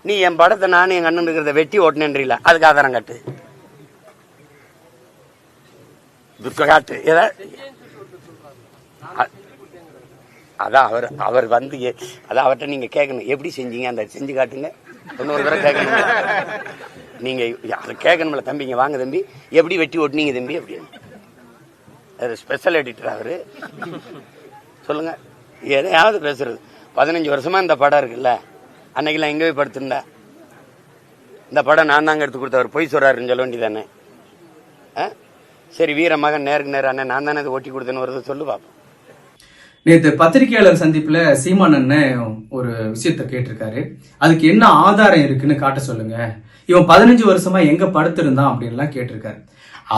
நீ என் படத்தை நானும் எங்க அண்ணன் இருக்கிறத வெட்டி ஓட்டினேன்றீல, அதுக்கு ஆதாரம் காட்டு. காட்டு அதான் அவர் வந்து அதான் அவர்கிட்ட நீங்க கேட்கணும், எப்படி செஞ்சீங்க அந்த செஞ்சு காட்டுங்க. இன்னொரு தடவை கேட்கணும், நீங்க அதை கேட்கணும்ல. தம்பிங்க வாங்க தம்பி, எப்படி வெட்டி ஓட்டினீங்க தம்பி அப்படின்னு. ஸ்பெஷல் எடிட்டர் அவரு. சொல்லுங்க, எதையாவது பேசுறது. 15 வருஷமா இந்த படம் இருக்குல்ல, அன்னைக்கெல்லாம் எங்க போய் படுத்திருந்தா இந்த படம் நான் தாங்க எடுத்து கொடுத்தவர் பொய் சொல்றாருன்னு சொல்ல வேண்டியதானே. சரி, வீர மகன் நேருக்கு நேரம் அண்ணன் நான் தானே அதை ஓட்டி கொடுத்தேன்னு வருது, சொல்லு பாப்போம். நேற்று பத்திரிகையாளர் சந்திப்புல சீமான் அண்ணன் ஒரு விஷயத்த கேட்டிருக்காரு. அதுக்கு என்ன ஆதாரம் இருக்குன்னு காட்ட சொல்லுங்க, இவன் 15 வருஷமா எங்க படுத்திருந்தான் அப்படின்லாம் கேட்டிருக்காரு.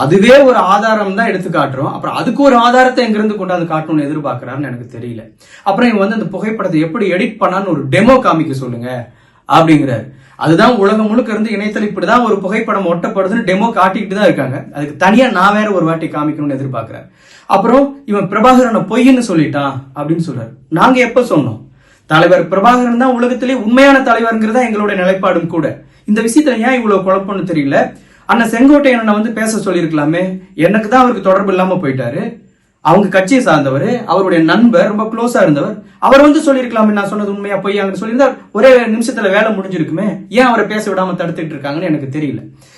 அதுவே ஒரு ஆதாரம் தான் எடுத்து காட்டுறோம், அப்புறம் அதுக்கு ஒரு ஆதாரத்தை எங்க இருந்து கொண்டாந்து காட்டணும்னு எதிர்பார்க்கிறாருன்னு எனக்கு தெரியல. அப்புறம் இவன் வந்து அந்த புகைப்படத்தை எப்படி எடிட் பண்ணான்னு ஒரு டெமோ காமிக்க சொல்லுங்க அப்படிங்கிறாரு. அதுதான் உலகம் முழுக்க இருந்து இணையத்தில் இப்படிதான் ஒரு புகைப்படம் ஒட்டப்படுதுன்னு டெமோ காட்டிக்கிட்டு தான் இருக்காங்க. அதுக்கு தனியா நான் வேற ஒரு வாட்டி காமிக்கணும்னு எதிர்பார்க்கிறேன். அப்புறம் இவன் பிரபாகரனை பொய்ன்னு சொல்லிட்டான் அப்படின்னு சொல்றாரு. நாங்க எப்ப சொன்னோம்? தலைவர் பிரபாகரன் தான் உலகத்திலே உண்மையான தலைவர்ங்கிறதா எங்களுடைய நிலைப்பாடும் கூட. இந்த விஷயத்துல ஏன் இவ்வளவு குழப்பம்னு தெரியல. அண்ணன் செங்கோட்டையனை வந்து பேச சொல்லியிருக்கலாமே. எனக்கு தான் அவருக்கு தொடர்பு இல்லாம போயிட்டாரு. அவங்க கட்சியை சார்ந்தவர், அவருடைய நண்பர், ரொம்ப க்ளோஸா இருந்தவர். அவர் வந்து சொல்லியிருக்கலாமே நான் சொன்னது உண்மையா பொய்யாங்கன்னு சொல்லியிருந்தா ஒரே நிமிஷத்துல வேலை முடிஞ்சிருக்குமே. ஏன் அவரை பேச விடாம தடுத்துட்டு இருக்காங்கன்னு எனக்கு தெரியல.